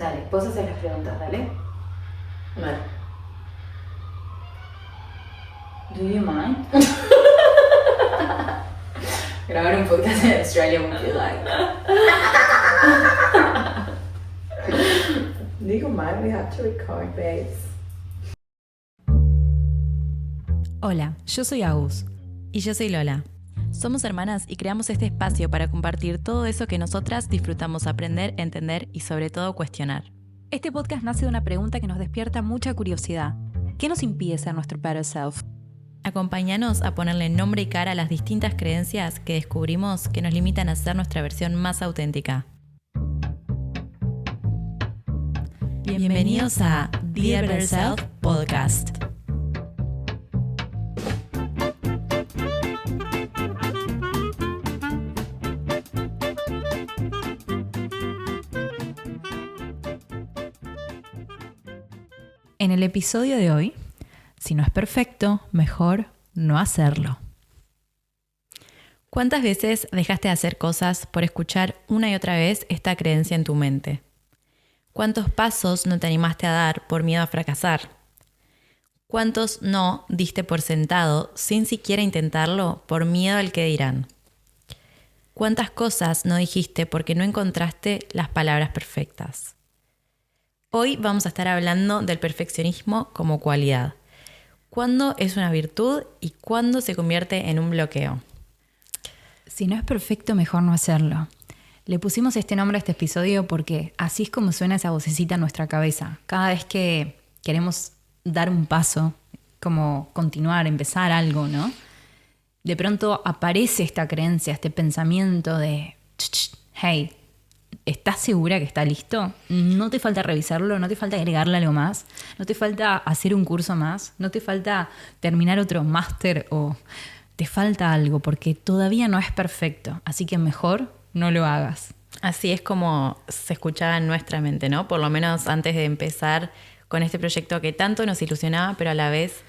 Dale, vos haces las preguntas, dale. Vale. Do you mind? Grabar un podcast en Australia would be like. Do you mind? We have to record, babes. Hola, yo soy Agus. Y yo soy Lola. Somos hermanas y creamos este espacio para compartir todo eso que nosotras disfrutamos aprender, entender y sobre todo cuestionar. Este podcast nace de una pregunta que nos despierta mucha curiosidad. ¿Qué nos impide ser nuestro better self? Acompáñanos a ponerle nombre y cara a las distintas creencias que descubrimos que nos limitan a ser nuestra versión más auténtica. Bienvenidos a Dear Better Self Podcast. En el episodio de hoy, si no es perfecto, mejor no hacerlo. ¿Cuántas veces dejaste de hacer cosas por escuchar una y otra vez esta creencia en tu mente? ¿Cuántos pasos no te animaste a dar por miedo a fracasar? ¿Cuántos no diste por sentado sin siquiera intentarlo por miedo al que dirán? ¿Cuántas cosas no dijiste porque no encontraste las palabras perfectas? Hoy vamos a estar hablando del perfeccionismo como cualidad. ¿Cuándo es una virtud y cuándo se convierte en un bloqueo? Si no es perfecto, mejor no hacerlo. Le pusimos este nombre a este episodio porque así es como suena esa vocecita en nuestra cabeza. Cada vez que queremos dar un paso, como continuar, empezar algo, ¿no? De pronto aparece esta creencia, este pensamiento de, hey, ¿estás segura que está listo? No te falta revisarlo, no te falta agregarle algo más, no te falta hacer un curso más, no te falta terminar otro máster o te falta algo porque todavía no es perfecto, así que mejor no lo hagas. Así es como se escuchaba en nuestra mente, ¿no? Por lo menos antes de empezar con este proyecto que tanto nos ilusionaba, pero a la vez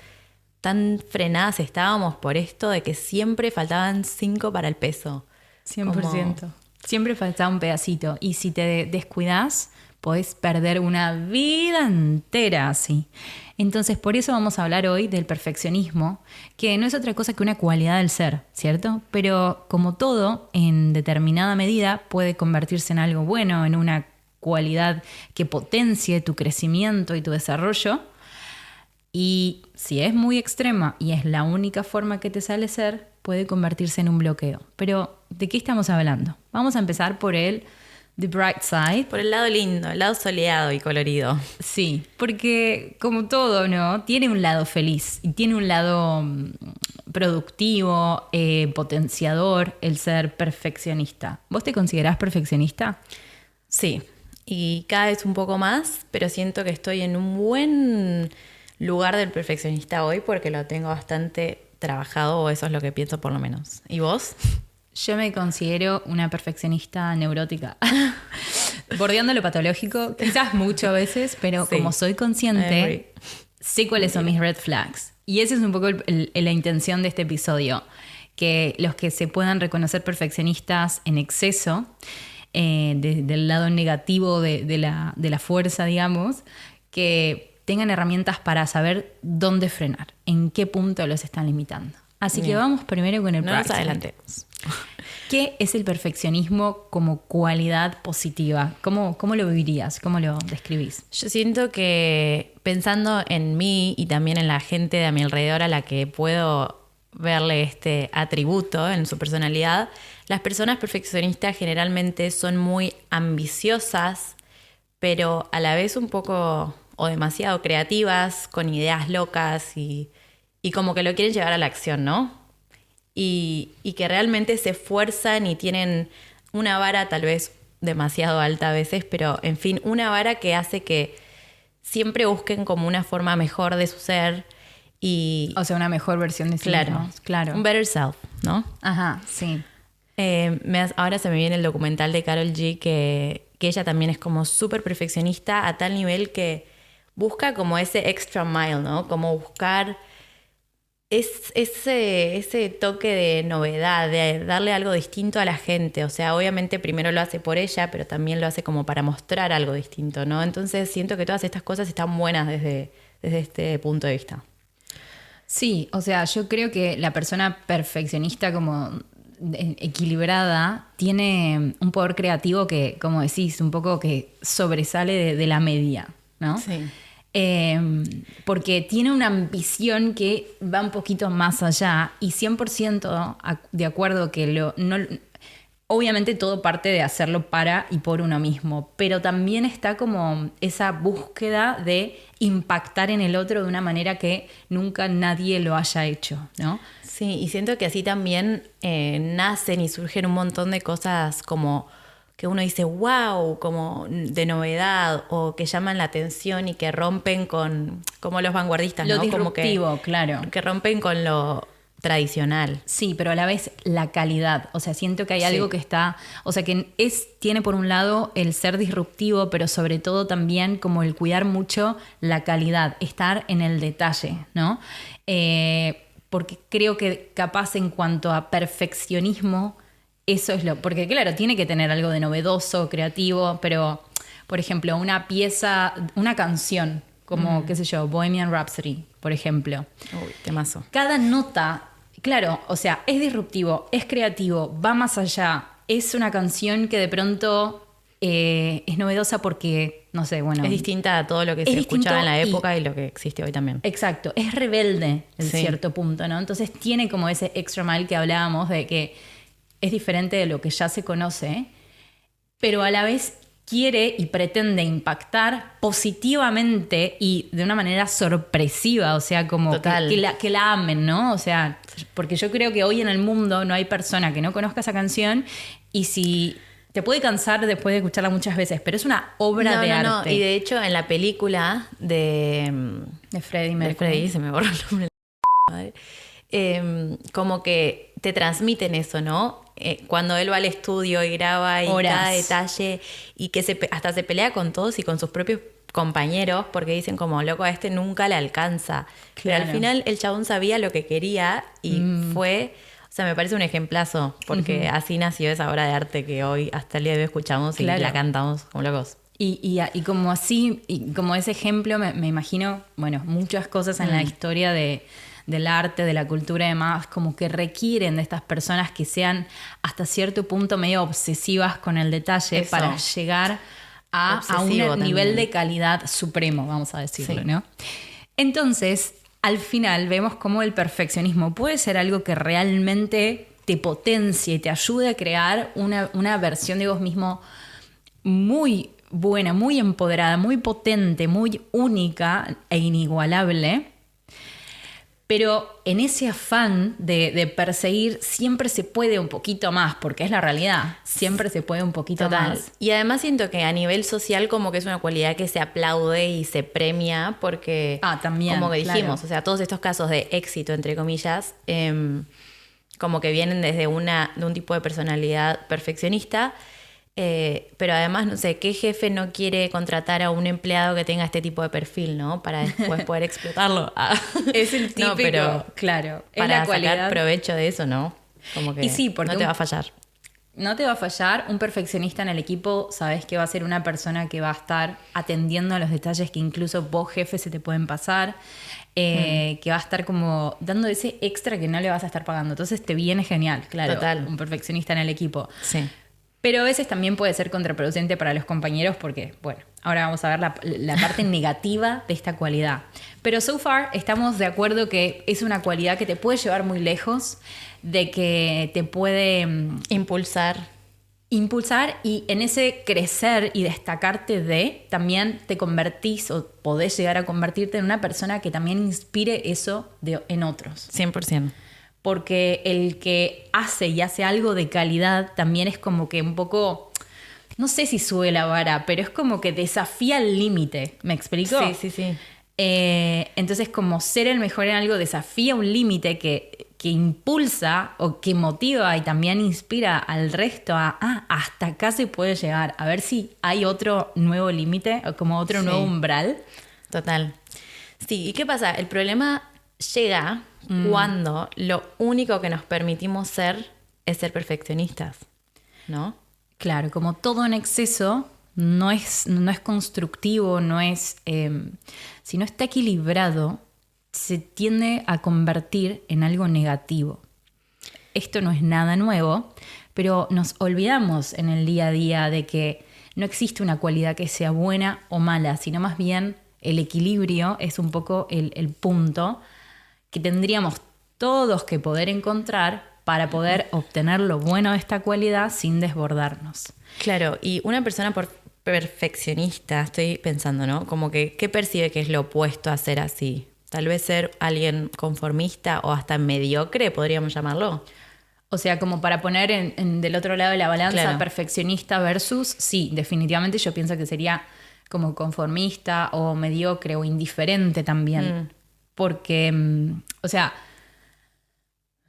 tan frenadas estábamos por esto de que siempre faltaban 5 para el peso. 100%. Siempre falta un pedacito. Y si te descuidas, podés perder una vida entera así. Entonces, por eso vamos a hablar hoy del perfeccionismo, que no es otra cosa que una cualidad del ser, ¿cierto? Pero como todo, en determinada medida puede convertirse en algo bueno, en una cualidad que potencie tu crecimiento y tu desarrollo. Y si es muy extrema y es la única forma que te sale ser, puede convertirse en un bloqueo. Pero, ¿de qué estamos hablando? Vamos a empezar por the bright side. Por el lado lindo, el lado soleado y colorido. Sí, porque como todo, ¿no? Tiene un lado feliz y tiene un lado productivo, potenciador, el ser perfeccionista. ¿Vos te considerás perfeccionista? Sí, y cada vez un poco más, pero siento que estoy en un buen lugar del perfeccionista hoy porque lo tengo bastante trabajado, o eso es lo que pienso por lo menos. ¿Y vos? Yo me considero una perfeccionista neurótica, bordeando lo patológico, quizás mucho a veces, pero Sí. como soy consciente, sé cuáles son mis red flags. Y esa es un poco la intención de este episodio, que los que se puedan reconocer perfeccionistas en exceso, del lado negativo de la fuerza, digamos, que tengan herramientas para saber dónde frenar, en qué punto los están limitando. Así que vamos primero con el No nos practice. adelantemos. ¿Qué es el perfeccionismo como cualidad positiva? ¿Cómo lo vivirías? ¿Cómo lo describís? Yo siento que pensando en mí y también en la gente de a mi alrededor a la que puedo verle este atributo en su personalidad, las personas perfeccionistas generalmente son muy ambiciosas, pero a la vez un poco o demasiado creativas, con ideas locas y como que lo quieren llevar a la acción, ¿no? Y que realmente se esfuerzan y tienen una vara tal vez demasiado alta a veces, pero en fin, una vara que hace que siempre busquen como una forma mejor de su ser y... O sea, una mejor versión de sí mismos. Claro. Un better self, ¿no? Ajá, sí. Ahora se me viene el documental de Karol G que ella también es como súper perfeccionista a tal nivel que busca como ese extra mile, ¿no? Como buscar es ese toque de novedad, de darle algo distinto a la gente. O sea, obviamente primero lo hace por ella, pero también lo hace como para mostrar algo distinto, ¿no? Entonces siento que todas estas cosas están buenas desde este punto de vista. Sí, o sea, yo creo que la persona perfeccionista como equilibrada tiene un poder creativo que, como decís, un poco que sobresale de la media, ¿no? Sí. Porque tiene una ambición que va un poquito más allá y 100% de acuerdo que obviamente todo parte de hacerlo para y por uno mismo, pero también está como esa búsqueda de impactar en el otro de una manera que nunca nadie lo haya hecho, ¿no? Sí, y siento que así también nacen y surgen un montón de cosas como que uno dice, wow, como de novedad, o que llaman la atención y que rompen con, como los vanguardistas, Lo ¿no? disruptivo, Como claro. que rompen con lo tradicional. Sí, pero a la vez la calidad. O sea, siento que hay Sí. algo que está. O sea, que tiene por un lado el ser disruptivo, pero sobre todo también como el cuidar mucho la calidad, estar en el detalle, ¿no? Porque creo que capaz en cuanto a perfeccionismo, eso es porque claro, tiene que tener algo de novedoso, creativo, pero, por ejemplo, una pieza, una canción, como, qué sé yo, Bohemian Rhapsody, por ejemplo. Uy, temazo. Cada nota, claro, o sea, es disruptivo, es creativo, va más allá. Es una canción que de pronto es novedosa porque, no sé, bueno. Es distinta a todo lo que se escuchaba en la época y lo que existe hoy también. Exacto, es rebelde en Sí. cierto punto, ¿no? Entonces tiene como ese extra mile que hablábamos de que es diferente de lo que ya se conoce, pero a la vez quiere y pretende impactar positivamente y de una manera sorpresiva, o sea, como Total. que la amen, ¿no? O sea, porque yo creo que hoy en el mundo no hay persona que no conozca esa canción y si te puede cansar después de escucharla muchas veces, pero es una obra de arte. No. Y de hecho, en la película de Freddie Mercury. Freddie, se me borró el nombre. Madre. Como que te transmiten eso, ¿no? Cuando él va al estudio y graba y Horas. cada detalle y que hasta se pelea con todos y con sus propios compañeros porque dicen como, loco, a este nunca le alcanza. Pero Claro. al final el chabón sabía lo que quería y fue... O sea, me parece un ejemplazo porque así nació esa obra de arte que hoy hasta el día de hoy escuchamos y Claro. la cantamos como locos. Y como así, y como ese ejemplo, me imagino, bueno, muchas cosas en la historia del arte, de la cultura y demás, como que requieren de estas personas que sean hasta cierto punto medio obsesivas con el detalle Eso. para llegar a Obsesivo un nivel también. de calidad supremo, vamos a decirlo, Sí. ¿no? Entonces, al final vemos cómo el perfeccionismo puede ser algo que realmente te potencie, te ayude a crear una versión de vos mismo muy buena, muy empoderada, muy potente, muy única e inigualable. Pero en ese afán de perseguir siempre se puede un poquito más, porque es la realidad, siempre se puede un poquito Total. más. Y además siento que a nivel social como que es una cualidad que se aplaude y se premia porque, También, como que dijimos, claro. o sea, todos estos casos de éxito, entre comillas, como que vienen desde de un tipo de personalidad perfeccionista. Pero además, no sé, ¿qué jefe no quiere contratar a un empleado que tenga este tipo de perfil, ¿no? Para después poder explotarlo. Es el típico, No, pero claro, es para la cualidad. sacar provecho de eso, ¿no? Como que Y sí, porque no te va a fallar. No te va a fallar. Un perfeccionista en el equipo, sabes que va a ser una persona que va a estar atendiendo a los detalles que incluso vos, jefe, se te pueden pasar. Que va a estar como dando ese extra que no le vas a estar pagando. Entonces te viene genial, claro. Total. Un perfeccionista en el equipo. Sí. Pero a veces también puede ser contraproducente para los compañeros porque, bueno, ahora vamos a ver la parte negativa de esta cualidad. Pero so far estamos de acuerdo que es una cualidad que te puede llevar muy lejos, de que te puede impulsar y en ese crecer y destacarte también te convertís o podés llegar a convertirte en una persona que también inspire eso en otros. 100%. Porque el que hace y hace algo de calidad también es como que un poco, no sé si sube la vara, pero es como que desafía el límite. ¿Me explico? Sí. Entonces, como ser el mejor en algo desafía un límite que impulsa o que motiva y también inspira al resto hasta acá se puede llegar. A ver si hay otro nuevo límite o como otro nuevo umbral. Total. Sí, ¿y qué pasa? El problema llega cuando lo único que nos permitimos ser es ser perfeccionistas, ¿no? Claro, como todo en exceso no es constructivo, no es, si no está equilibrado, se tiende a convertir en algo negativo. Esto no es nada nuevo, pero nos olvidamos en el día a día de que no existe una cualidad que sea buena o mala, sino más bien el equilibrio es un poco el punto que tendríamos todos que poder encontrar para poder obtener lo bueno de esta cualidad sin desbordarnos. Claro, y una persona perfeccionista, estoy pensando, ¿no? Como que, ¿qué percibe que es lo opuesto a ser así? Tal vez ser alguien conformista o hasta mediocre, podríamos llamarlo. O sea, como para poner del otro lado de la balanza, Claro. perfeccionista versus, sí, definitivamente yo pienso que sería como conformista o mediocre o indiferente también. Porque, o sea,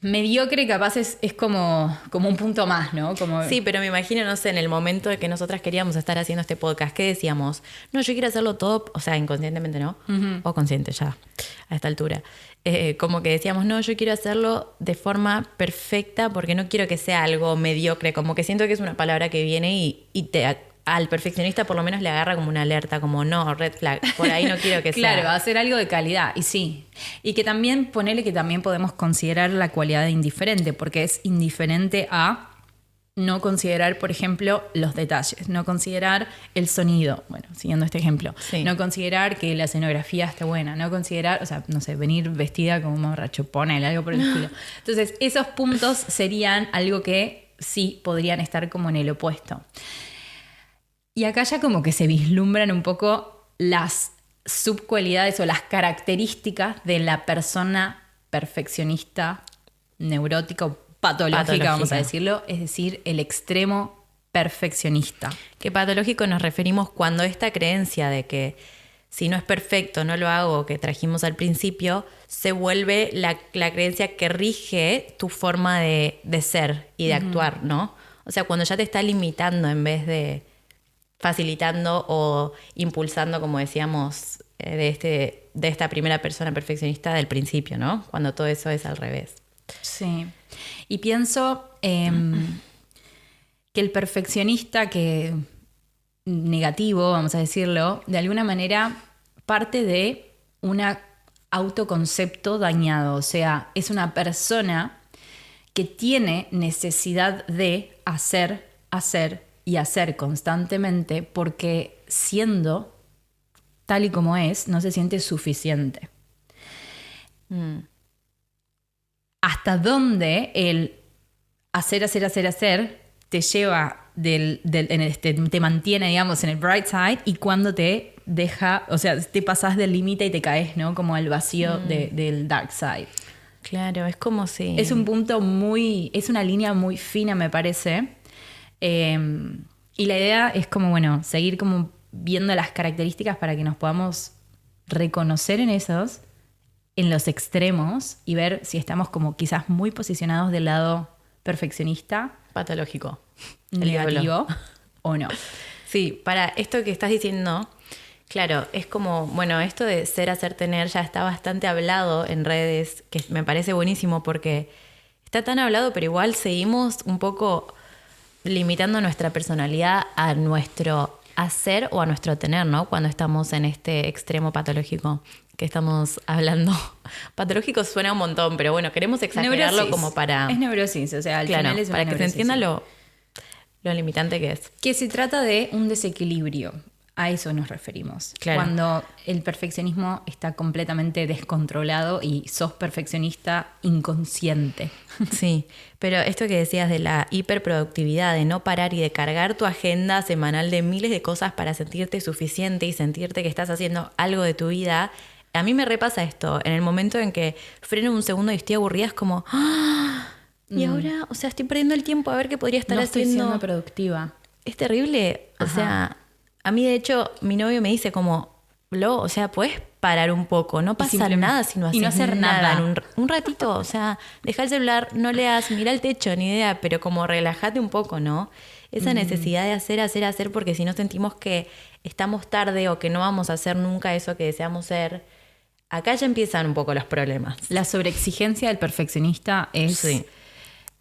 mediocre capaz es como un punto más, ¿no? Como, Sí, pero me imagino, no sé, en el momento de que nosotras queríamos estar haciendo este podcast, ¿qué decíamos? No, yo quiero hacerlo todo, o sea, inconscientemente, ¿no? O consciente ya, a esta altura. Como que decíamos, no, yo quiero hacerlo de forma perfecta porque no quiero que sea algo mediocre, como que siento que es una palabra que viene y al perfeccionista por lo menos le agarra como una alerta, como no, red flag, por ahí no quiero que sea. Claro, hacer algo de calidad, y sí. Y que también, ponele que también podemos considerar la cualidad de indiferente, porque es indiferente a no considerar, por ejemplo, los detalles, no considerar el sonido, bueno, siguiendo este ejemplo, Sí. no considerar que la escenografía esté buena, no considerar, o sea, no sé, venir vestida como un borracho, ponele algo por el estilo. Entonces, esos puntos serían algo que sí podrían estar como en el opuesto. Y acá ya como que se vislumbran un poco las subcualidades o las características de la persona perfeccionista, neurótica o patológica, vamos a decirlo, es decir, el extremo perfeccionista. Que patológico nos referimos cuando esta creencia de que si no es perfecto, no lo hago, que trajimos al principio, se vuelve la creencia que rige tu forma de ser y de actuar, ¿no? O sea, cuando ya te está limitando en vez de facilitando o impulsando, como decíamos, de esta primera persona perfeccionista del principio, ¿no? Cuando todo eso es al revés. Sí. Y pienso que el perfeccionista que negativo, vamos a decirlo, de alguna manera parte de un autoconcepto dañado. O sea, es una persona que tiene necesidad de hacer y hacer constantemente porque siendo tal y como es, no se siente suficiente. Hasta dónde el hacer te lleva te mantiene, digamos, en el bright side, y cuando te deja, o sea, te pasas del límite y te caes, ¿no? Como al vacío del dark side. Claro, es como si... Es un punto es una línea muy fina, me parece. Y la idea es como, bueno, seguir como viendo las características para que nos podamos reconocer en los extremos, y ver si estamos como quizás muy posicionados del lado perfeccionista, patológico. negativo o no. Sí, para esto que estás diciendo, claro, es como, bueno, esto de ser, hacer, tener ya está bastante hablado en redes, que me parece buenísimo porque está tan hablado, pero igual seguimos un poco limitando nuestra personalidad a nuestro hacer o a nuestro tener, ¿no? Cuando estamos en este extremo patológico que estamos hablando. Patológico suena un montón, pero bueno, queremos exagerarlo Neurosis. como para... Es neurosis, o sea, al claro, final es una para que se neurosis, entienda sí. lo limitante que es. Que se trata de un desequilibrio. A eso nos referimos. Claro. Cuando el perfeccionismo está completamente descontrolado y sos perfeccionista inconsciente. Sí, pero esto que decías de la hiperproductividad, de no parar y de cargar tu agenda semanal de miles de cosas para sentirte suficiente y sentirte que estás haciendo algo de tu vida, a mí me repasa esto. En el momento en que freno un segundo y estoy aburrida, es como... ¡ah! Y ahora, o sea, estoy perdiendo el tiempo a ver qué podría estar No estoy haciendo. siendo productiva. Es terrible. O Ajá. sea, a mí de hecho, mi novio me dice como, o sea, puedes parar un poco, no pasa simplemente- nada si no haces y no hacer nada. en un ratito, o sea, deja el celular, no leas, mira el techo, ni idea, pero como relájate un poco, ¿no? Esa necesidad de hacer, porque si no sentimos que estamos tarde o que no vamos a hacer nunca eso que deseamos ser, acá ya empiezan un poco los problemas. La sobreexigencia del perfeccionista Sí.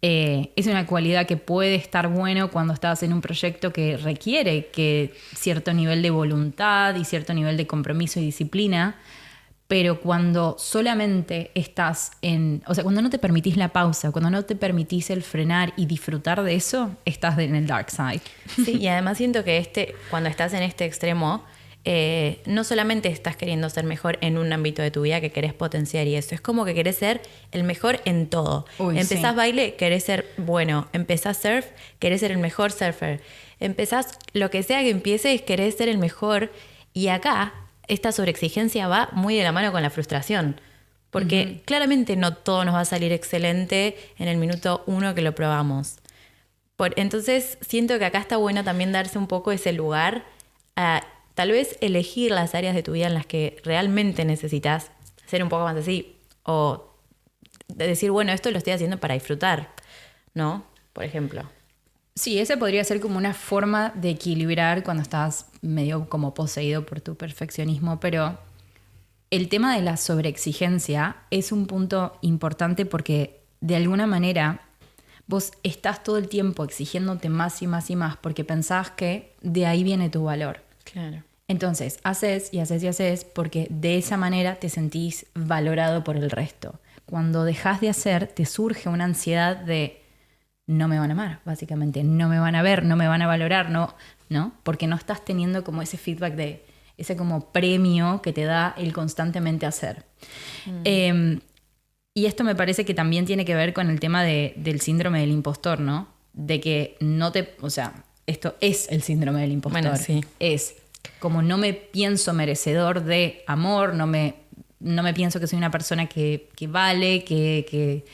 es una cualidad que puede estar bueno cuando estás en un proyecto que requiere que cierto nivel de voluntad y cierto nivel de compromiso y disciplina, pero cuando solamente estás o sea, cuando no te permitís la pausa, cuando no te permitís el frenar y disfrutar de eso, estás en el dark side. Sí, y además siento que cuando estás en este extremo, no solamente estás queriendo ser mejor en un ámbito de tu vida que querés potenciar y eso, es como que querés ser el mejor en todo. Uy, empezás sí. baile, querés ser bueno. Empezás surf, querés ser el mejor surfer. Empezás lo que sea que empieces, querés ser el mejor. Y acá, esta sobreexigencia va muy de la mano con la frustración. Porque claramente no todo nos va a salir excelente en el minuto 1 que lo probamos. Entonces siento que acá está bueno también darse un poco ese lugar a tal vez elegir las áreas de tu vida en las que realmente necesitas ser un poco más así. O decir, bueno, esto lo estoy haciendo para disfrutar, ¿no? Por ejemplo. Sí, ese podría ser como una forma de equilibrar cuando estás medio como poseído por tu perfeccionismo, pero el tema de la sobreexigencia es un punto importante porque de alguna manera vos estás todo el tiempo exigiéndote más y más y más porque pensás que de ahí viene tu valor. Claro. Entonces, haces y haces y haces porque de esa manera te sentís valorado por el resto. Cuando dejas de hacer, te surge una ansiedad de no me van a amar, básicamente. No me van a ver, no me van a valorar, ¿no? Porque no estás teniendo como ese feedback de ese como premio que te da el constantemente hacer. Y esto me parece que también tiene que ver con el tema del síndrome del impostor, ¿no? De que o sea, esto es el síndrome del impostor. Bueno, sí. Es como no me pienso merecedor de amor, no me pienso que soy una persona que vale, que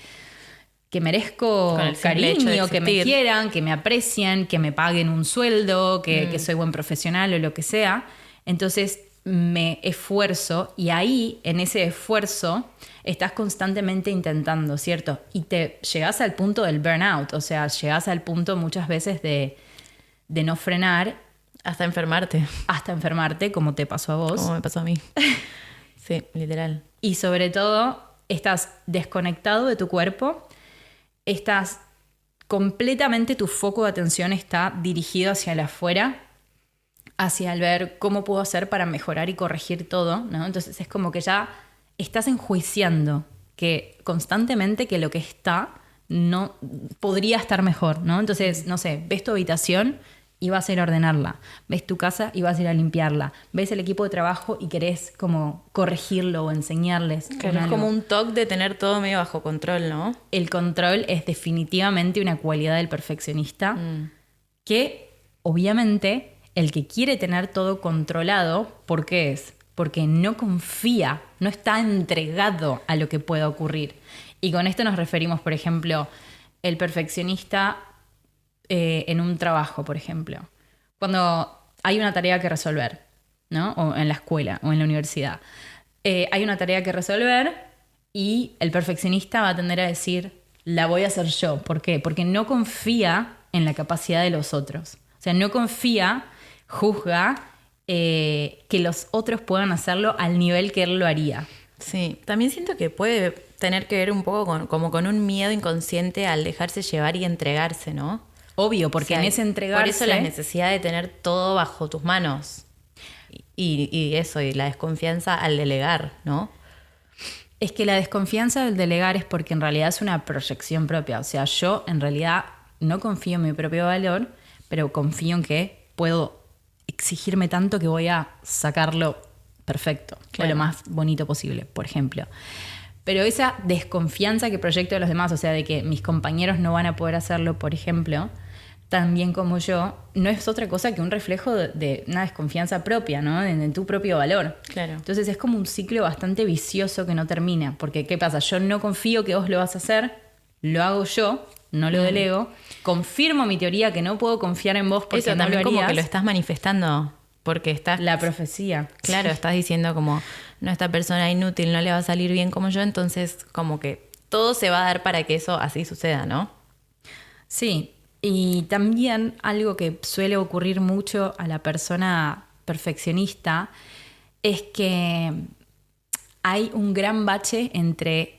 merezco Con el simple hecho de cariño, que me existir. quieran, que me aprecien, que me paguen un sueldo, que soy buen profesional o lo que sea. Entonces me esfuerzo y ahí, en ese esfuerzo, estás constantemente intentando, ¿cierto? Y te llegás al punto del burnout, o sea, llegás al punto muchas veces de no frenar Hasta enfermarte, hasta enfermarte, como te pasó a vos. como me pasó a mí. Sí, literal. Y sobre todo, estás desconectado de tu cuerpo, estás completamente, tu foco de atención está dirigido hacia el afuera, hacia el ver cómo puedo hacer para mejorar y corregir todo, ¿no? Entonces es como que ya estás enjuiciando que constantemente que lo que está no podría estar mejor, ¿no? Entonces, no sé, ves tu habitación y vas a ir a ordenarla, ves tu casa y vas a ir a limpiarla, ves el equipo de trabajo y querés como corregirlo o enseñarles. con Claro, es algo. como un toque de tener todo medio bajo control, ¿no? El control es definitivamente una cualidad del perfeccionista que obviamente el que quiere tener todo controlado, ¿por qué es? Porque no confía, no está entregado a lo que pueda ocurrir. Y con esto nos referimos, por ejemplo, el perfeccionista en un trabajo, por ejemplo. Cuando hay una tarea que resolver, ¿no? O en la escuela o en la universidad. Hay una tarea que resolver y el perfeccionista va a tender a decir, la voy a hacer yo. ¿Por qué? Porque no confía en la capacidad de los otros. O sea, no confía, juzga que los otros puedan hacerlo al nivel que él lo haría. Sí, también siento que puede tener que ver un poco como con un miedo inconsciente al dejarse llevar y entregarse, ¿no? Obvio, porque O sea, en ese entregarse... Por eso la necesidad de tener todo bajo tus manos. Y eso, y la desconfianza al delegar, ¿no? Es que la desconfianza del delegar es porque en realidad es una proyección propia. O sea, yo en realidad no confío en mi propio valor, pero confío en que puedo exigirme tanto que voy a sacarlo perfecto, Claro. o lo más bonito posible, por ejemplo. Pero esa desconfianza que proyecto de los demás, o sea, de que mis compañeros no van a poder hacerlo, por ejemplo, tan bien como yo, no es otra cosa que un reflejo de una desconfianza propia, ¿no? En tu propio valor. Claro. Entonces es como un ciclo bastante vicioso que no termina. Porque, ¿qué pasa? Yo no confío que vos lo vas a hacer, lo hago yo, no lo delego, confirmo mi teoría que no puedo confiar en vos porque Eso no también lo harías. como que lo estás manifestando, porque estás... La profecía. Claro, estás diciendo como, no, esta persona inútil no le va a salir bien como yo, entonces como que todo se va a dar para que eso así suceda, ¿no? Sí, y también algo que suele ocurrir mucho a la persona perfeccionista es que hay un gran bache entre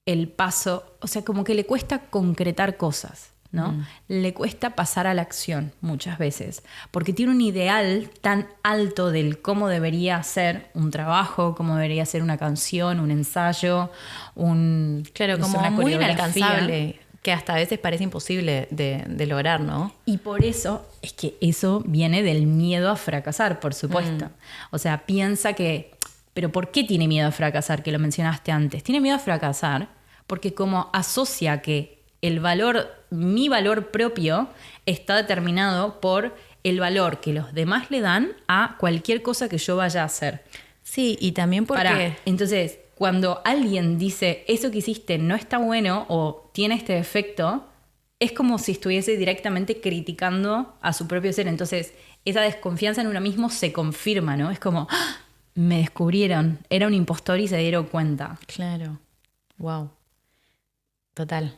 el paso, o sea, como que le cuesta concretar cosas, ¿no? Le cuesta pasar a la acción muchas veces, porque tiene un ideal tan alto del cómo debería ser un trabajo, cómo debería ser una canción, un ensayo, Claro, no sé, como una muy coreografía. inalcanzable, que hasta a veces parece imposible de lograr, ¿no? Y por eso es que eso viene del miedo a fracasar, por supuesto. O sea, piensa que... Pero ¿por qué tiene miedo a fracasar? Que lo mencionaste antes. Tiene miedo a fracasar porque como asocia que mi valor propio está determinado por el valor que los demás le dan a cualquier cosa que yo vaya a hacer. Sí, y también porque... Entonces, cuando alguien dice eso que hiciste no está bueno o tiene este defecto, es como si estuviese directamente criticando a su propio ser. Entonces, esa desconfianza en uno mismo se confirma, ¿no? Es como, ¡ah! Me descubrieron, era un impostor y se dieron cuenta. Claro. Wow. Total.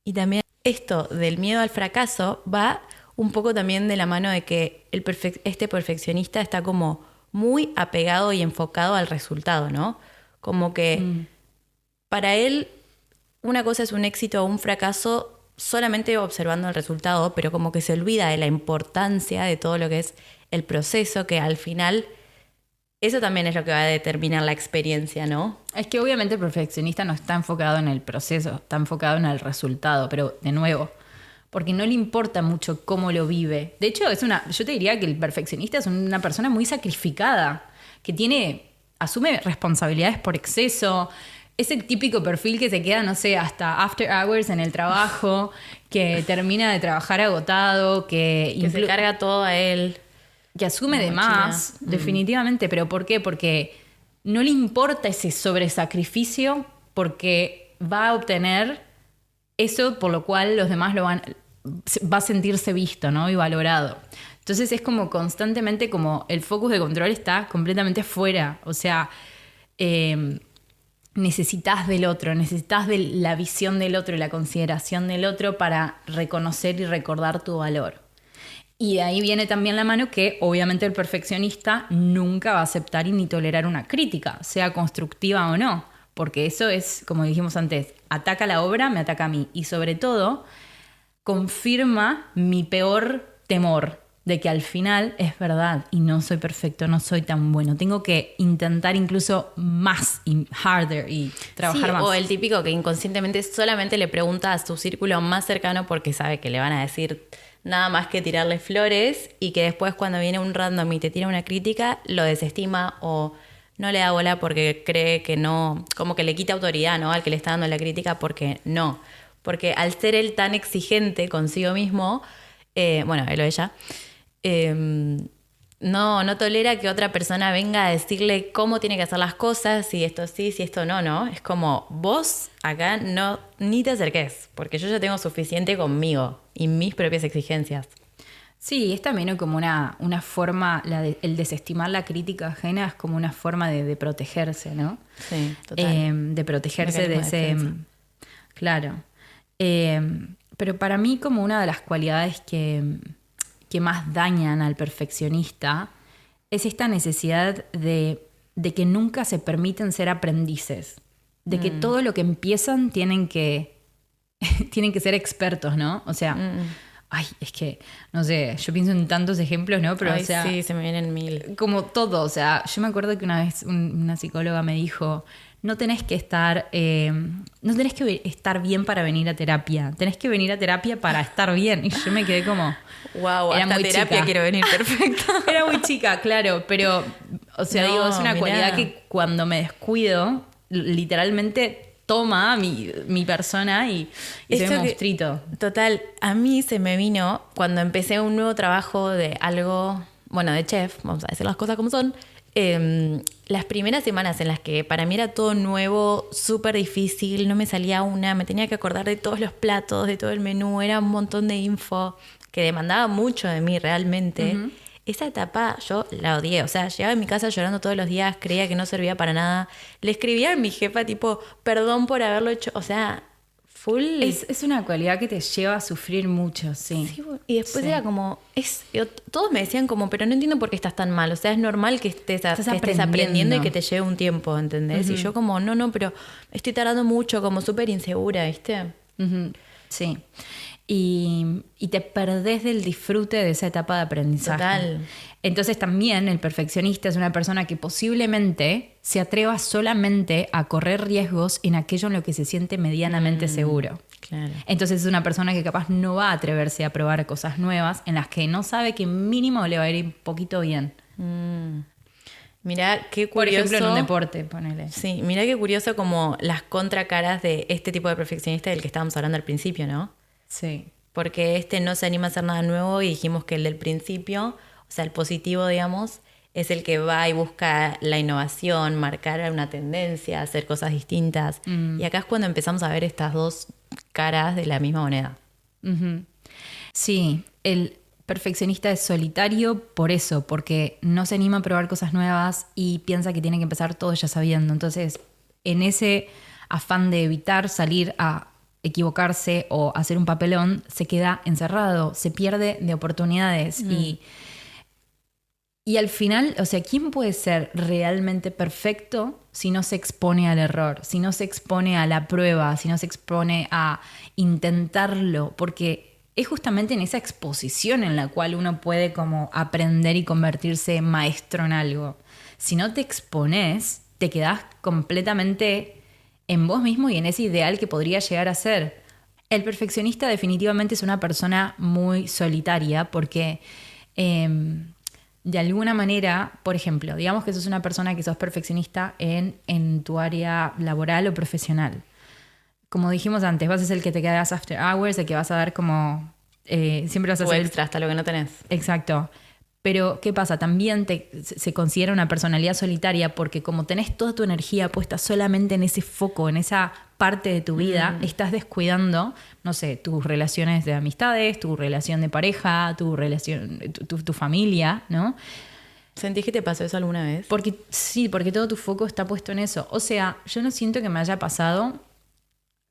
Y también esto del miedo al fracaso va un poco también de la mano de que este perfeccionista está como muy apegado y enfocado al resultado, ¿no? Como que para él una cosa es un éxito o un fracaso solamente observando el resultado, pero como que se olvida de la importancia de todo lo que es el proceso, que al final eso también es lo que va a determinar la experiencia, ¿no? Es que obviamente el perfeccionista no está enfocado en el proceso, está enfocado en el resultado, pero de nuevo, porque no le importa mucho cómo lo vive. De hecho, yo te diría que el perfeccionista es una persona muy sacrificada, que asume responsabilidades por exceso. Es el típico perfil que se queda, no sé, hasta after hours en el trabajo, que termina de trabajar agotado, Que se carga todo a él. que asume de más, definitivamente. ¿Pero por qué? Porque no le importa ese sobresacrificio porque va a obtener eso por lo cual los demás va a sentirse visto, ¿no? Y valorado. Entonces es como constantemente como el focus de control está completamente fuera. O sea, necesitas del otro, necesitas de la visión del otro y la consideración del otro para reconocer y recordar tu valor. Y de ahí viene también la mano que obviamente el perfeccionista nunca va a aceptar y ni tolerar una crítica, sea constructiva o no, porque eso es, como dijimos antes, ataca la obra, me ataca a mí y sobre todo confirma mi peor temor de que al final es verdad y no soy perfecto, no soy tan bueno, tengo que intentar incluso más y harder y trabajar más. O el típico que inconscientemente solamente le pregunta a su círculo más cercano porque sabe que le van a decir nada más que tirarle flores y que después cuando viene un random y te tira una crítica lo desestima o no le da bola porque cree que no, como que le quita autoridad, ¿no? Al que le está dando la crítica porque al ser él tan exigente consigo mismo, bueno, él o ella, no tolera que otra persona venga a decirle cómo tiene que hacer las cosas, si esto sí, si esto no, ¿no? Es como, vos acá no, ni te acerques, porque yo ya tengo suficiente conmigo y mis propias exigencias. Sí, es también como una forma, el desestimar la crítica ajena es como una forma de protegerse, ¿no? Sí, total. De protegerse de Mecanismo de ese... defensa. Claro. Pero para mí como una de las cualidades que más dañan al perfeccionista es esta necesidad de que nunca se permiten ser aprendices, de que todo lo que empiezan tienen que ser expertos, ¿no? O sea, ay, es que, no sé, yo pienso en tantos ejemplos, ¿no? Pero, Ay, o sea, sí, se me vienen mil. como todo, o sea, yo me acuerdo que una vez una psicóloga me dijo, no tenés que estar bien para venir a terapia, tenés que venir a terapia para estar bien. Y yo me quedé como... Wow, era hasta muy terapia chica. quiero venir, perfecto. Era muy chica, claro, pero, o sea, No, digo, es una mirá. cualidad que cuando me descuido, literalmente toma mi persona y soy Esto un que- monstruito. Total, a mí se me vino cuando empecé un nuevo trabajo de algo, bueno, de chef, vamos a decir las cosas como son. Las primeras semanas en las que para mí era todo nuevo, súper difícil, no me salía una, me tenía que acordar de todos los platos, de todo el menú, era un montón de info que demandaba mucho de mí realmente. Esa etapa yo la odié, o sea, llegaba a mi casa llorando todos los días, creía que no servía para nada, le escribía a mi jefa tipo, perdón por haberlo hecho, o sea, full. Es una cualidad que te lleva a sufrir mucho, sí. Sí, y después Sí. era como, todos me decían como, pero no entiendo por qué estás tan mal. O sea, es normal que estés aprendiendo y que te lleve un tiempo, ¿entendés? Y yo como, no, pero estoy tardando mucho, como súper insegura, ¿viste? Ujú, sí. Y te perdés del disfrute de esa etapa de aprendizaje. Total. Entonces también el perfeccionista es una persona que posiblemente se atreva solamente a correr riesgos en aquello en lo que se siente medianamente seguro. Claro. Entonces es una persona que capaz no va a atreverse a probar cosas nuevas en las que no sabe que mínimo le va a ir un poquito bien. Mirá qué Por curioso. ejemplo, en un deporte, ponele. Sí, mirá qué curioso como las contracaras de este tipo de perfeccionista del que estábamos hablando al principio, ¿no? Sí. Porque este no se anima a hacer nada nuevo y dijimos que el del principio, o sea, el positivo, digamos, es el que va y busca la innovación, marcar una tendencia, hacer cosas distintas. Y acá es cuando empezamos a ver estas dos caras de la misma moneda. Ujú. Sí, el perfeccionista es solitario por eso, porque no se anima a probar cosas nuevas y piensa que tiene que empezar todo ya sabiendo. Entonces, en ese afán de evitar salir a equivocarse o hacer un papelón, se queda encerrado, se pierde de oportunidades y al final, o sea, ¿quién puede ser realmente perfecto si no se expone al error, si no se expone a la prueba, si no se expone a intentarlo? Porque es justamente en esa exposición en la cual uno puede como aprender y convertirse en maestro en algo. Si no te expones, te quedás completamente en vos mismo y en ese ideal que podría llegar a ser. El perfeccionista definitivamente es una persona muy solitaria porque de alguna manera, por ejemplo, digamos que sos una persona que sos perfeccionista en tu área laboral o profesional. Como dijimos antes, vas a ser el que te quedas after hours, el que vas a dar como... siempre vas a Tu ser extra hasta lo que no tenés. Exacto. Pero, ¿qué pasa? También se considera una personalidad solitaria porque como tenés toda tu energía puesta solamente en ese foco, en esa parte de tu vida, estás descuidando, no sé, tus relaciones de amistades, tu relación de pareja, tu relación, tu familia, ¿no? ¿Sentís que te pasó eso alguna vez? Porque sí, porque todo tu foco está puesto en eso. O sea, yo no siento que me haya pasado,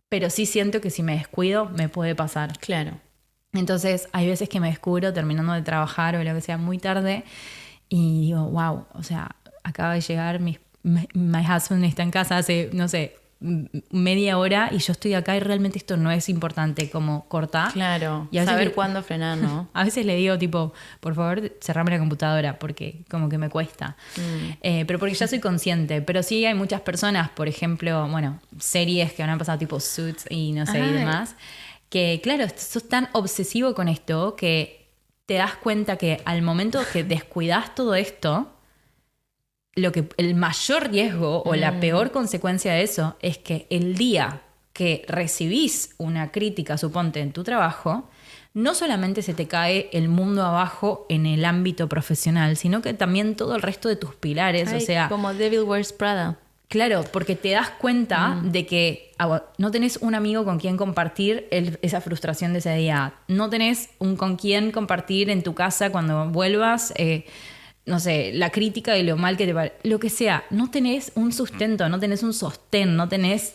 pero sí siento que si me descuido me puede pasar. Claro. Entonces, hay veces que me descubro terminando de trabajar o lo que sea muy tarde y digo, wow, o sea, acaba de llegar, my husband está en casa hace, no sé, media hora y yo estoy acá y realmente esto no es importante, como cortar. Claro. Y a veces saber cuándo frenar, ¿no? A veces le digo, tipo, por favor, cerrame la computadora porque como que me cuesta. Pero porque ya soy consciente. Pero sí hay muchas personas, por ejemplo, bueno, series que habrán pasado tipo Suits y no sé, y demás, que claro, sos tan obsesivo con esto que te das cuenta que al momento que descuidas todo esto, el mayor riesgo o la peor consecuencia de eso es que el día que recibís una crítica, suponte, en tu trabajo, no solamente se te cae el mundo abajo en el ámbito profesional, sino que también todo el resto de tus pilares. Ay, o sea, como Devil Wears Prada. claro, porque te das cuenta de que no tenés un amigo con quien compartir esa frustración de ese día. No tenés con quien compartir en tu casa cuando vuelvas, no sé, la crítica de lo mal que te parece. Lo que sea, no tenés un sustento, no tenés un sostén, no tenés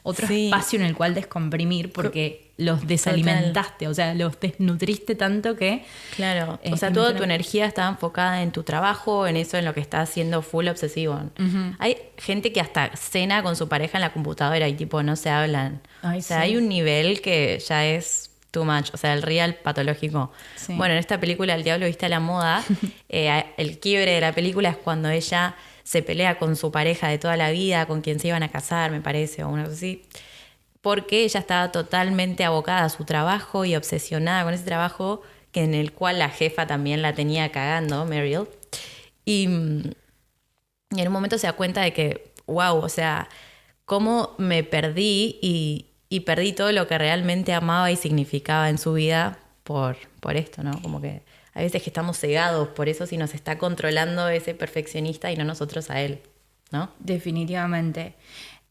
otro espacio en el cual descomprimir porque los desalimentaste, o sea, los desnutriste tanto que... Claro, o sea, toda tu energía está enfocada en tu trabajo, en eso, en lo que estás haciendo full obsesivo. Hay gente que hasta cena con su pareja en la computadora y tipo no se hablan. Ay, o sea, sí. hay un nivel que ya es too much, o sea, el real patológico. Sí. Bueno, en esta película El Diablo Viste a la Moda, el quiebre de la película es cuando ella se pelea con su pareja de toda la vida, con quien se iban a casar, me parece, o una cosa así, porque ella estaba totalmente abocada a su trabajo y obsesionada con ese trabajo, que en el cual la jefa también la tenía cagando, Meryl. Y en un momento se da cuenta de que, wow, o sea, cómo me perdí y perdí todo lo que realmente amaba y significaba en su vida por esto, ¿no? Como que hay veces que estamos cegados por eso si nos está controlando ese perfeccionista y no nosotros a él, ¿no? Definitivamente.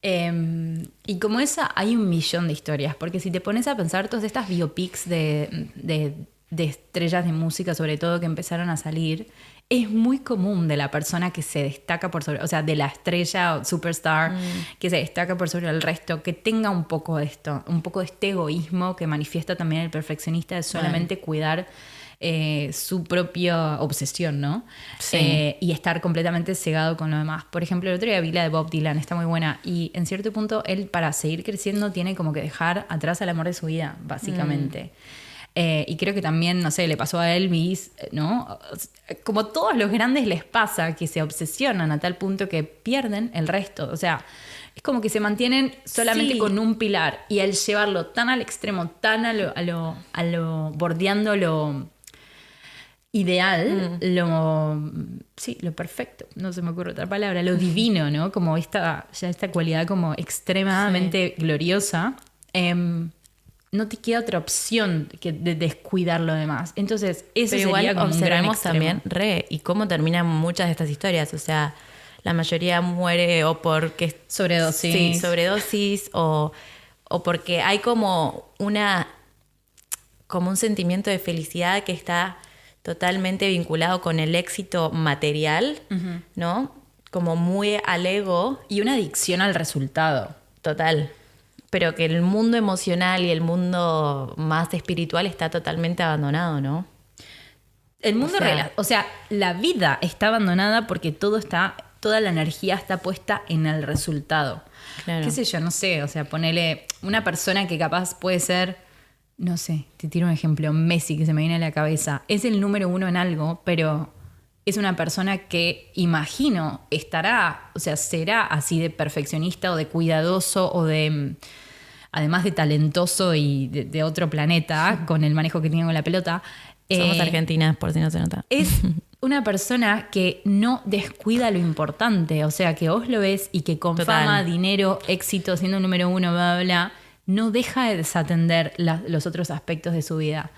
Y como esa hay un millón de historias, porque si te pones a pensar todas estas biopics de estrellas de música, sobre todo, que empezaron a salir, es muy común de la persona que se destaca por sobre, o sea, de la estrella o superstar que se destaca por sobre el resto, que tenga un poco de esto, un poco de este egoísmo que manifiesta también el perfeccionista de solamente cuidar su propia obsesión, ¿no? Sí. Y estar completamente cegado con lo demás. Por ejemplo, el otro día vi la de Bob Dylan, está muy buena, y en cierto punto él, para seguir creciendo, tiene como que dejar atrás al amor de su vida, básicamente. Y creo que también, no sé, le pasó a Elvis, ¿no? Como todos los grandes les pasa, que se obsesionan a tal punto que pierden el resto. O sea, es como que se mantienen solamente Sí. con un pilar. Y al llevarlo tan al extremo, tan a lo bordeando lo ideal, lo perfecto, no se me ocurre otra palabra, lo divino, ¿no? Como esta cualidad como extremadamente gloriosa. No te queda otra opción que de descuidar lo demás. Entonces, eso Pero sería igual como un gran observamos extremo. también y cómo terminan muchas de estas historias. O sea, la mayoría muere o porque... Sobredosis. Sí, sobredosis o porque hay como un sentimiento de felicidad que está totalmente vinculado con el éxito material, ¿no? Como muy al ego. Y una adicción al resultado. Total. Pero que el mundo emocional y el mundo más espiritual está totalmente abandonado, ¿no? El mundo O sea, la vida está abandonada porque toda la energía está puesta en el resultado. Claro. Qué sé yo, no sé, o sea, ponele una persona que capaz puede ser, no sé, te tiro un ejemplo, Messi, que se me viene a la cabeza. Es el número 1 en algo, pero es una persona que, imagino, será así de perfeccionista o de cuidadoso o de, además de talentoso y de otro planeta, con el manejo que tiene con la pelota. Somos argentinas, por si no se nota. Es una persona que no descuida lo importante, o sea, que vos lo ves y que con Total. fama, dinero, éxito, siendo el número 1, bla, bla, bla, no deja de desatender los otros aspectos de su vida.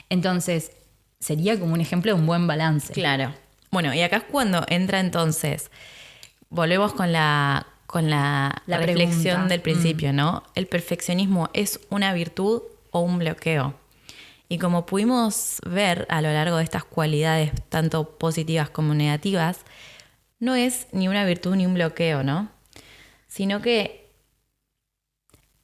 Entonces, sería como un ejemplo de un buen balance. Claro. Bueno, y acá es cuando entra entonces, volvemos con la reflexión pregunta. del principio, ¿no? ¿El perfeccionismo es una virtud o un bloqueo? Y como pudimos ver a lo largo de estas cualidades, tanto positivas como negativas, no es ni una virtud ni un bloqueo, ¿no? Sino que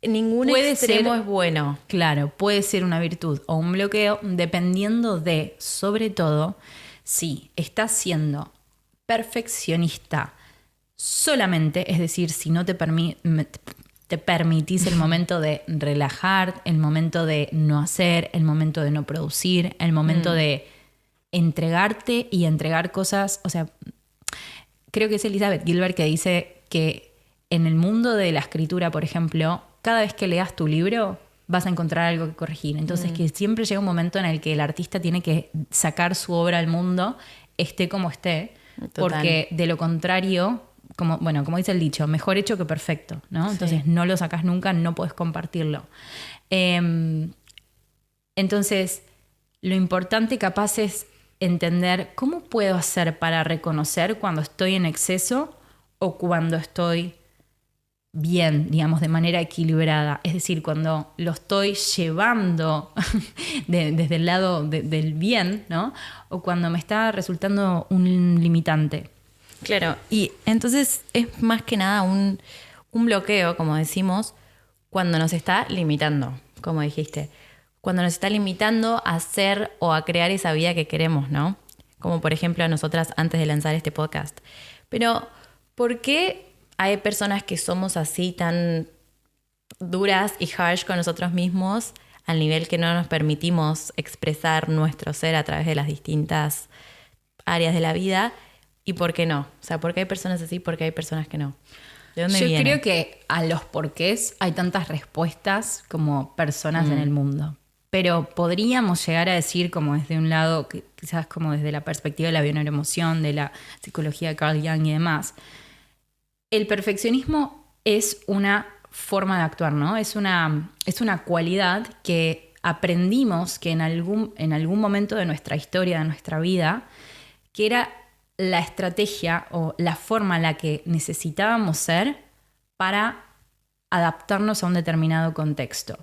ningún Puede extremo ser- es bueno. Claro, puede ser una virtud o un bloqueo dependiendo de, sobre todo, si estás siendo perfeccionista solamente, es decir, si no te permitís el momento de relajar, el momento de no hacer, el momento de no producir, el momento de entregarte y entregar cosas. O sea, creo que es Elizabeth Gilbert que dice que en el mundo de la escritura, por ejemplo, cada vez que leas tu libro vas a encontrar algo que corregir. Entonces, que siempre llega un momento en el que el artista tiene que sacar su obra al mundo, esté como esté, Total. porque de lo contrario, como dice el dicho, mejor hecho que perfecto, ¿no? Entonces, no lo sacas nunca, no puedes compartirlo. Entonces, lo importante capaz es entender cómo puedo hacer para reconocer cuando estoy en exceso o cuando estoy bien, digamos, de manera equilibrada. Es decir, cuando lo estoy llevando desde el lado del bien, ¿no? O cuando me está resultando un limitante. Claro, y entonces es más que nada un bloqueo, como decimos, cuando nos está limitando, como dijiste. Cuando nos está limitando a hacer o a crear esa vida que queremos, ¿no? Como por ejemplo a nosotras antes de lanzar este podcast. Pero, ¿por qué hay personas que somos así tan duras y harsh con nosotros mismos al nivel que no nos permitimos expresar nuestro ser a través de las distintas áreas de la vida? ¿Y por qué no? O sea, ¿por qué hay personas así y por qué hay personas que no? ¿De dónde Yo viene? creo que a los porqués hay tantas respuestas como personas en el mundo. Pero podríamos llegar a decir, como desde un lado, quizás como desde la perspectiva de la bioneuroemoción, de la psicología de Carl Jung y demás, el perfeccionismo es una forma de actuar, ¿no? Es una cualidad que aprendimos que en algún momento de nuestra historia, de nuestra vida, que era la estrategia o la forma en la que necesitábamos ser para adaptarnos a un determinado contexto.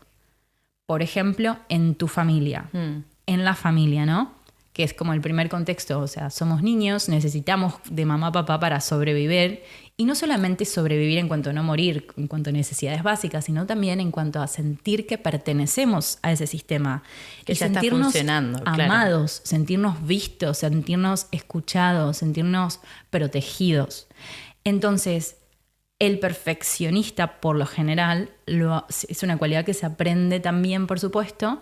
Por ejemplo, en tu familia, en la familia, ¿no? que es como el primer contexto, o sea, somos niños, necesitamos de mamá, papá para sobrevivir, y no solamente sobrevivir en cuanto a no morir, en cuanto a necesidades básicas, sino también en cuanto a sentir que pertenecemos a ese sistema. Que y ya está sentirnos funcionando, claro. amados, sentirnos vistos, sentirnos escuchados, sentirnos protegidos. Entonces, el perfeccionista, por lo general, es una cualidad que se aprende también, por supuesto,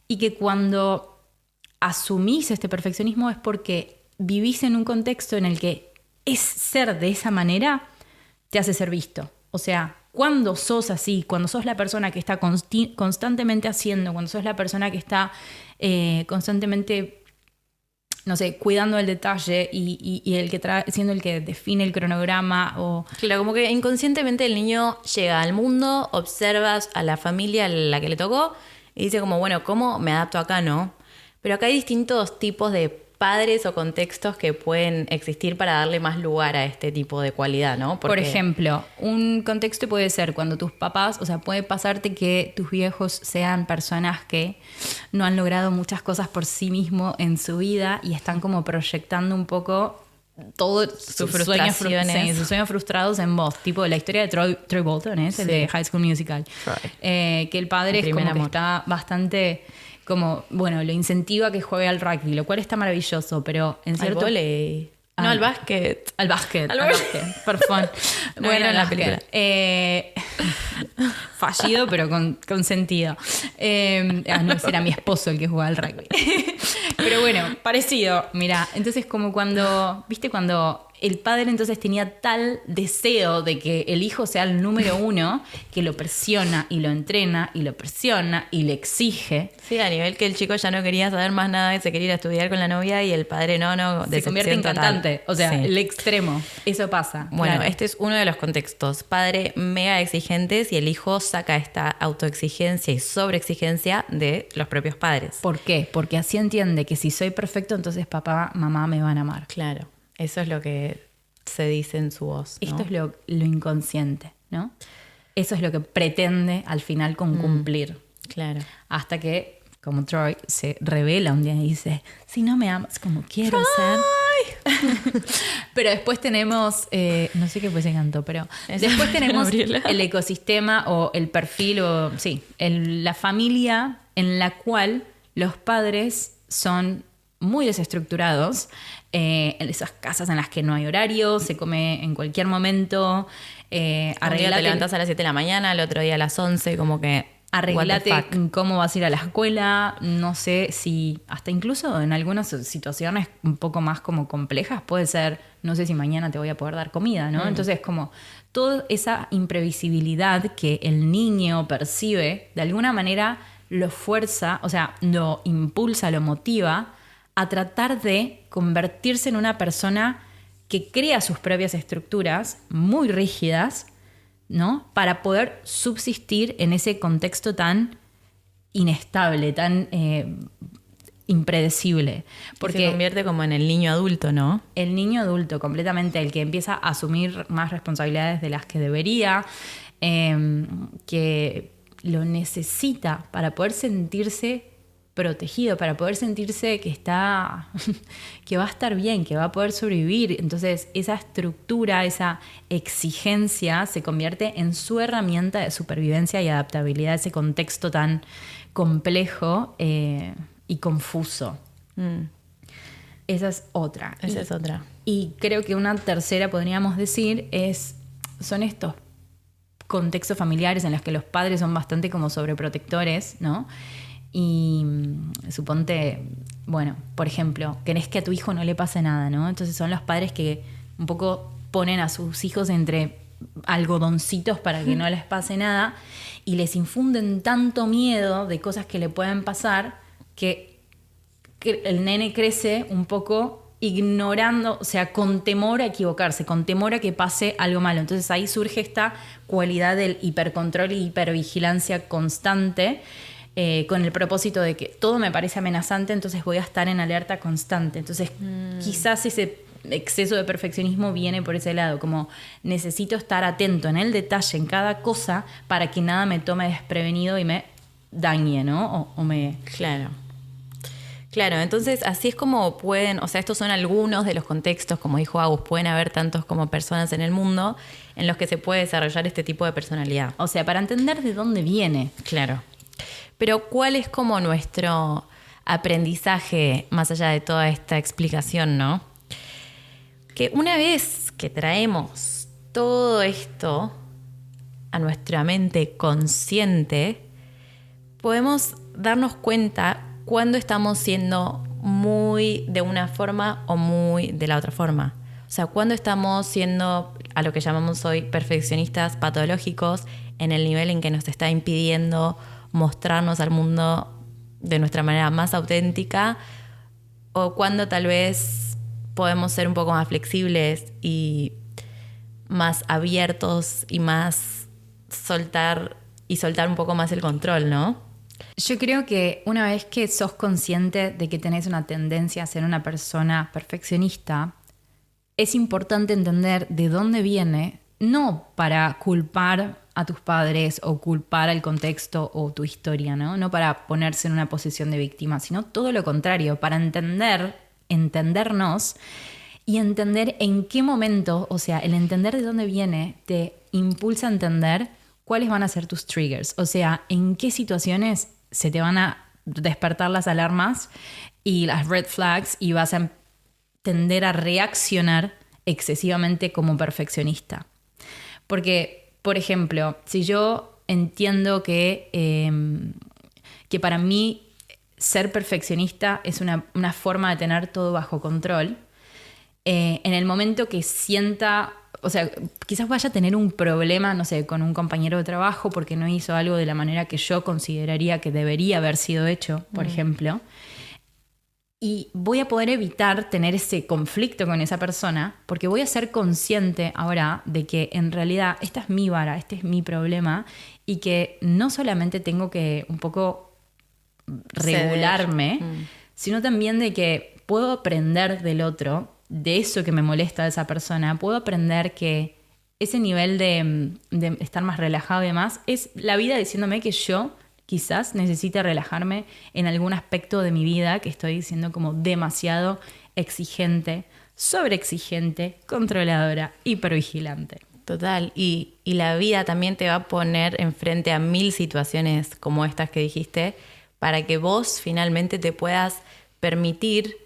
y que cuando asumís este perfeccionismo es porque vivís en un contexto en el que ser de esa manera te hace ser visto. O sea, cuando sos así, cuando sos la persona que está constantemente haciendo, cuando sos la persona que está constantemente, no sé, cuidando el detalle y el que siendo el que define el cronograma o... Claro, como que inconscientemente el niño llega al mundo, observas a la familia a la que le tocó y dice como, bueno, ¿cómo me adapto acá, no? Pero acá hay distintos tipos de padres o contextos que pueden existir para darle más lugar a este tipo de cualidad, ¿no? Por ejemplo, un contexto puede ser cuando tus papás, o sea, puede pasarte que tus viejos sean personas que no han logrado muchas cosas por sí mismos en su vida y están como proyectando un poco todos sus sueños frustrados en vos, tipo la historia de Troy Bolton, el de High School Musical, que el padre es como que está bastante como, bueno, lo incentiva a que juegue al rugby, lo cual está maravilloso, pero en cierto... Al vóley. No, al básquet. Al básquet. Perfecto. No bueno, en la película. Fallido, pero con sentido. No, ese era mi esposo el que jugaba al rugby. Pero bueno, parecido. Mira, entonces como cuando, ¿viste? Cuando el padre entonces tenía tal deseo de que el hijo sea el número uno, que lo presiona y lo entrena y lo presiona y le exige. Sí, a nivel que el chico ya no quería saber más nada y se quería ir a estudiar con la novia y el padre no se convierte en cantante. Total. O sea, el extremo. Eso pasa. Bueno, claro. Este es uno de los contextos. Padre mega exigentes y el hijo saca esta autoexigencia y sobreexigencia de los propios padres. ¿Por qué? Porque así entiende que si soy perfecto, entonces papá, mamá me van a amar. Claro. Eso es lo que se dice en su voz, ¿no? Esto es lo inconsciente, ¿no? Eso es lo que pretende al final con cumplir. Claro. Hasta que, como Troy, se revela un día y dice, si no me amas como quiero ser. Pero después tenemos, no sé qué fue ese canto, pero después tenemos el ecosistema o el perfil, o sí, la familia en la cual los padres son muy desestructurados, en esas casas en las que no hay horario, se come en cualquier momento. Un día te levantas a las 7 de la mañana, el otro día a las 11, como que... Arreglate cómo vas a ir a la escuela, no sé si, hasta incluso en algunas situaciones un poco más como complejas, puede ser, no sé si mañana te voy a poder dar comida, ¿no? Entonces como toda esa imprevisibilidad que el niño percibe, de alguna manera lo fuerza, o sea, lo impulsa, lo motiva a tratar de convertirse en una persona que crea sus propias estructuras muy rígidas, ¿no? Para poder subsistir en ese contexto tan inestable, tan impredecible. Porque se convierte como en el niño adulto, ¿no? El niño adulto, completamente, el que empieza a asumir más responsabilidades de las que debería, que lo necesita para poder sentirse protegido, para poder sentirse que que va a estar bien, que va a poder sobrevivir. Entonces esa estructura, esa exigencia se convierte en su herramienta de supervivencia y adaptabilidad a ese contexto tan complejo y confuso. Esa es otra. Y creo que una tercera, podríamos decir, son estos contextos familiares en los que los padres son bastante como sobreprotectores, ¿no? Y suponte, bueno, por ejemplo, querés que a tu hijo no le pase nada, ¿no? Entonces son los padres que un poco ponen a sus hijos entre algodoncitos para que no les pase nada y les infunden tanto miedo de cosas que le pueden pasar que el nene crece un poco ignorando, o sea, con temor a equivocarse, con temor a que pase algo malo. Entonces ahí surge esta cualidad del hipercontrol y hipervigilancia constante, con el propósito de que todo me parece amenazante, entonces voy a estar en alerta constante. Entonces quizás ese exceso de perfeccionismo viene por ese lado, como necesito estar atento en el detalle, en cada cosa, para que nada me tome desprevenido y me dañe, ¿no? O me... Claro. Claro, entonces así es como pueden, o sea, estos son algunos de los contextos, como dijo Agus, pueden haber tantos como personas en el mundo en los que se puede desarrollar este tipo de personalidad. O sea, para entender de dónde viene. Claro. Pero ¿cuál es como nuestro aprendizaje más allá de toda esta explicación, no? Que una vez que traemos todo esto a nuestra mente consciente, podemos darnos cuenta cuando estamos siendo muy de una forma o muy de la otra forma. O sea, cuando estamos siendo a lo que llamamos hoy perfeccionistas patológicos en el nivel en que nos está impidiendo mostrarnos al mundo de nuestra manera más auténtica, o cuando tal vez podemos ser un poco más flexibles y más abiertos y más soltar un poco más el control, ¿no? Yo creo que una vez que sos consciente de que tenés una tendencia a ser una persona perfeccionista, es importante entender de dónde viene, no para culpar a tus padres o culpar al contexto o tu historia, ¿no? No para ponerse en una posición de víctima, sino todo lo contrario, para entendernos y entender en qué momento, o sea, el entender de dónde viene te impulsa a entender cuáles van a ser tus triggers, o sea, en qué situaciones se te van a despertar las alarmas y las red flags y vas a tender a reaccionar excesivamente como perfeccionista. Porque, por ejemplo, si yo entiendo que para mí ser perfeccionista es una forma de tener todo bajo control, en el momento que sienta, o sea, quizás vaya a tener un problema, no sé, con un compañero de trabajo porque no hizo algo de la manera que yo consideraría que debería haber sido hecho, por ejemplo, y voy a poder evitar tener ese conflicto con esa persona porque voy a ser consciente ahora de que en realidad esta es mi vara, este es mi problema y que no solamente tengo que un poco regularme, sino también de que puedo aprender del otro, de eso que me molesta de esa persona, puedo aprender que ese nivel de estar más relajado y demás es la vida diciéndome que yo quizás necesite relajarme en algún aspecto de mi vida que estoy diciendo como demasiado exigente, sobreexigente, controladora, hipervigilante. Total, y la vida también te va a poner enfrente a 1000 situaciones como estas que dijiste para que vos finalmente te puedas permitir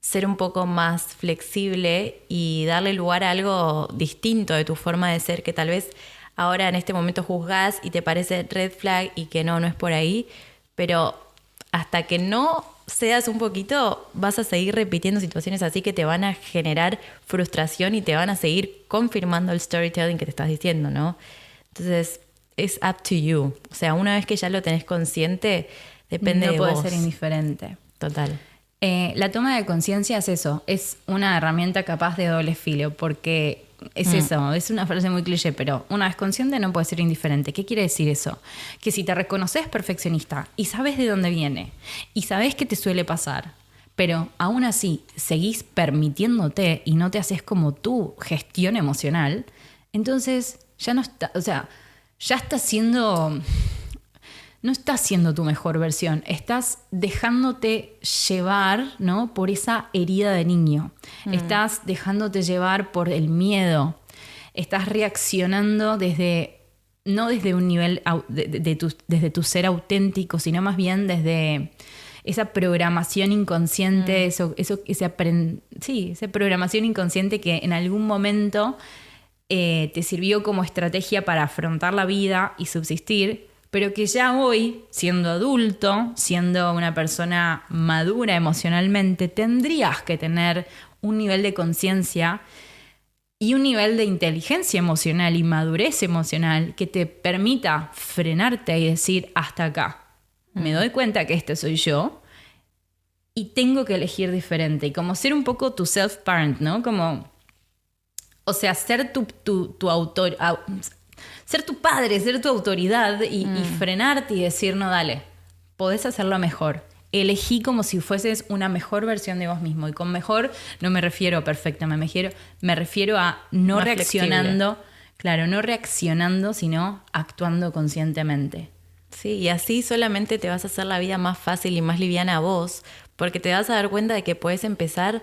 ser un poco más flexible y darle lugar a algo distinto de tu forma de ser que tal vez ahora en este momento juzgás y te parece red flag y que no es por ahí, pero hasta que no cedas un poquito vas a seguir repitiendo situaciones así que te van a generar frustración y te van a seguir confirmando el storytelling que te estás diciendo, ¿no? Entonces es up to you, o sea, una vez que ya lo tenés consciente, depende de vos. No puede ser indiferente. Total. La toma de conciencia es eso, es una herramienta capaz de doble filo, porque es eso, es una frase muy cliché, pero una vez consciente no puede ser indiferente. ¿Qué quiere decir eso? Que si te reconoces perfeccionista y sabes de dónde viene y sabes qué te suele pasar, pero aún así seguís permitiéndote y no te haces como tu gestión emocional, entonces ya no está, o sea, ya estás siendo... No estás siendo tu mejor versión, estás dejándote llevar, ¿no?, por esa herida de niño. Estás dejándote llevar por el miedo. Estás reaccionando no desde un nivel desde tu ser auténtico, sino más bien desde esa programación inconsciente, esa programación inconsciente que en algún momento te sirvió como estrategia para afrontar la vida y subsistir, pero que ya hoy, siendo adulto, siendo una persona madura emocionalmente, tendrías que tener un nivel de conciencia y un nivel de inteligencia emocional y madurez emocional que te permita frenarte y decir hasta acá. Me doy cuenta que este soy yo y tengo que elegir diferente. Y como ser un poco tu self-parent, ¿no? Como, o sea, ser tu autor... Ser tu padre, ser tu autoridad y frenarte y decir, no, dale, podés hacerlo mejor. Elegí como si fueses una mejor versión de vos mismo. Y con mejor no me refiero a perfecta, me refiero a no más reaccionando, flexible. Claro, no reaccionando, sino actuando conscientemente. Sí, y así solamente te vas a hacer la vida más fácil y más liviana a vos, porque te vas a dar cuenta de que puedes empezar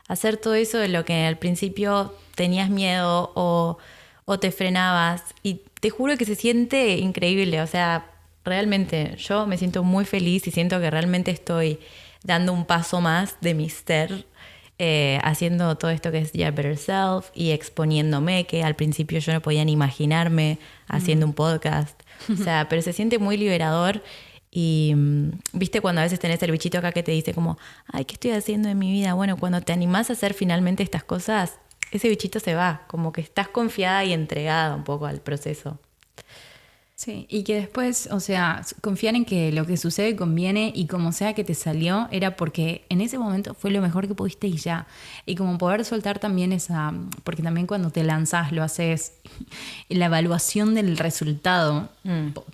a hacer todo eso de lo que al principio tenías miedo o te frenabas. Y te juro que se siente increíble, o sea, realmente yo me siento muy feliz y siento que realmente estoy dando un paso más de mi ser, haciendo todo esto que es Dear Better Self y exponiéndome, que al principio yo no podía ni imaginarme haciendo un podcast. O sea, pero se siente muy liberador y viste cuando a veces tenés el bichito acá que te dice como, ay, ¿qué estoy haciendo en mi vida? Bueno, cuando te animás a hacer finalmente estas cosas, ese bichito se va, como que estás confiada y entregada un poco al proceso. Sí, y que después, o sea, confiar en que lo que sucede conviene y como sea que te salió, era porque en ese momento fue lo mejor que pudiste y ya. Y como poder soltar también esa, porque también cuando te lanzas lo haces, la evaluación del resultado,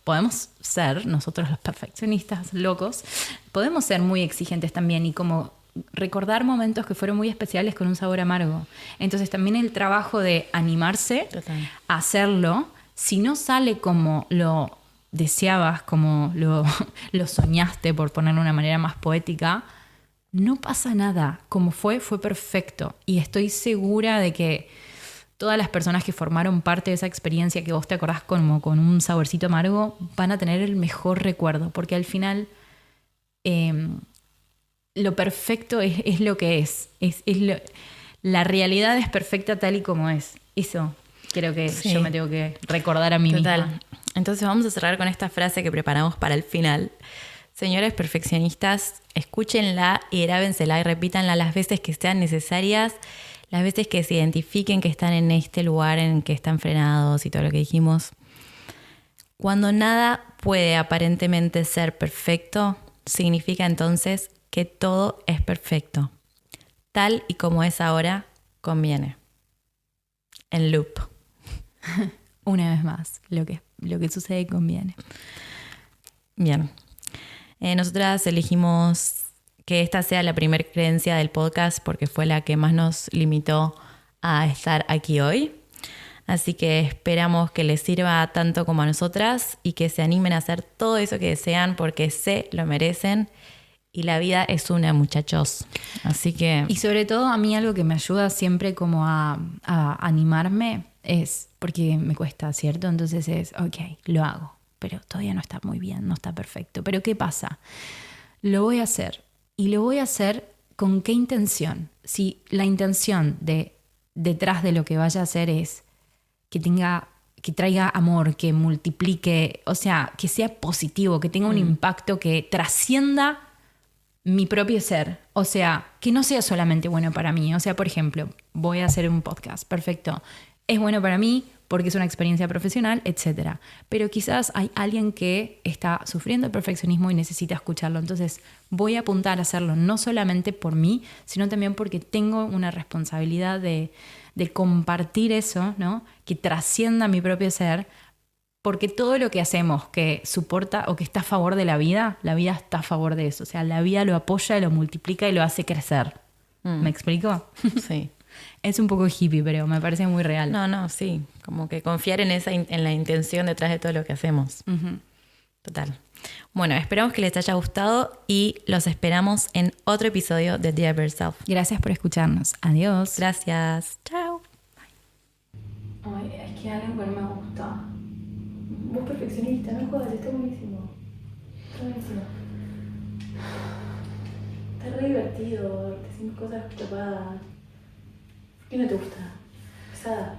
podemos ser, nosotros los perfeccionistas locos, podemos ser muy exigentes también y como recordar momentos que fueron muy especiales con un sabor amargo. Entonces también el trabajo de animarse a hacerlo. Si no sale como lo deseabas, como lo soñaste, por ponerlo de una manera más poética, no pasa nada. Como fue perfecto. Y estoy segura de que todas las personas que formaron parte de esa experiencia que vos te acordás como con un saborcito amargo, van a tener el mejor recuerdo. Porque al final lo perfecto es lo que es. La realidad es perfecta tal y como es. Eso. Creo que sí. Yo me tengo que recordar a mí misma. Entonces vamos a cerrar con esta frase que preparamos para el final. Señores perfeccionistas, escúchenla y grábensela y repítanla las veces que sean necesarias, las veces que se identifiquen que están en este lugar en que están frenados y todo lo que dijimos. Cuando nada puede aparentemente ser perfecto, significa entonces que todo es perfecto. Tal y como es ahora, conviene. En loop. Una vez más, lo que sucede conviene. Bien. Nosotras elegimos que esta sea la primera creencia del podcast porque fue la que más nos limitó a estar aquí hoy. Así que esperamos que les sirva tanto como a nosotras y que se animen a hacer todo eso que desean porque se lo merecen. Y la vida es una, muchachos. Así que... Y sobre todo a mí algo que me ayuda siempre como a animarme es, porque me cuesta, ¿cierto? Entonces es, ok, lo hago, pero todavía no está muy bien, no está perfecto. Pero ¿qué pasa? Lo voy a hacer. Y lo voy a hacer ¿con qué intención? Si la intención detrás de lo que vaya a hacer es que traiga amor, que multiplique, o sea, que sea positivo, que tenga un impacto que trascienda mi propio ser, o sea, que no sea solamente bueno para mí. O sea, por ejemplo, voy a hacer un podcast, perfecto. Es bueno para mí porque es una experiencia profesional, etc. Pero quizás hay alguien que está sufriendo el perfeccionismo y necesita escucharlo. Entonces voy a apuntar a hacerlo no solamente por mí, sino también porque tengo una responsabilidad de compartir eso, ¿no? Que trascienda mi propio ser. Porque todo lo que hacemos que soporta o que está a favor de la vida está a favor de eso. O sea, la vida lo apoya, lo multiplica y lo hace crecer. ¿Me explico? Sí. Es un poco hippie, pero me parece muy real. No, sí. Como que confiar en la intención detrás de todo lo que hacemos. Uh-huh. Total. Bueno, esperamos que les haya gustado y los esperamos en otro episodio de Dear Better Self. Gracias por escucharnos. Adiós. Gracias. Chao. Ay, es que algo que no me gusta. Vos perfeccionista, no jodas, está buenísimo. Está buenísimo. Está re divertido, te hacen cosas copadas. ¿Qué no te gusta? Pesada.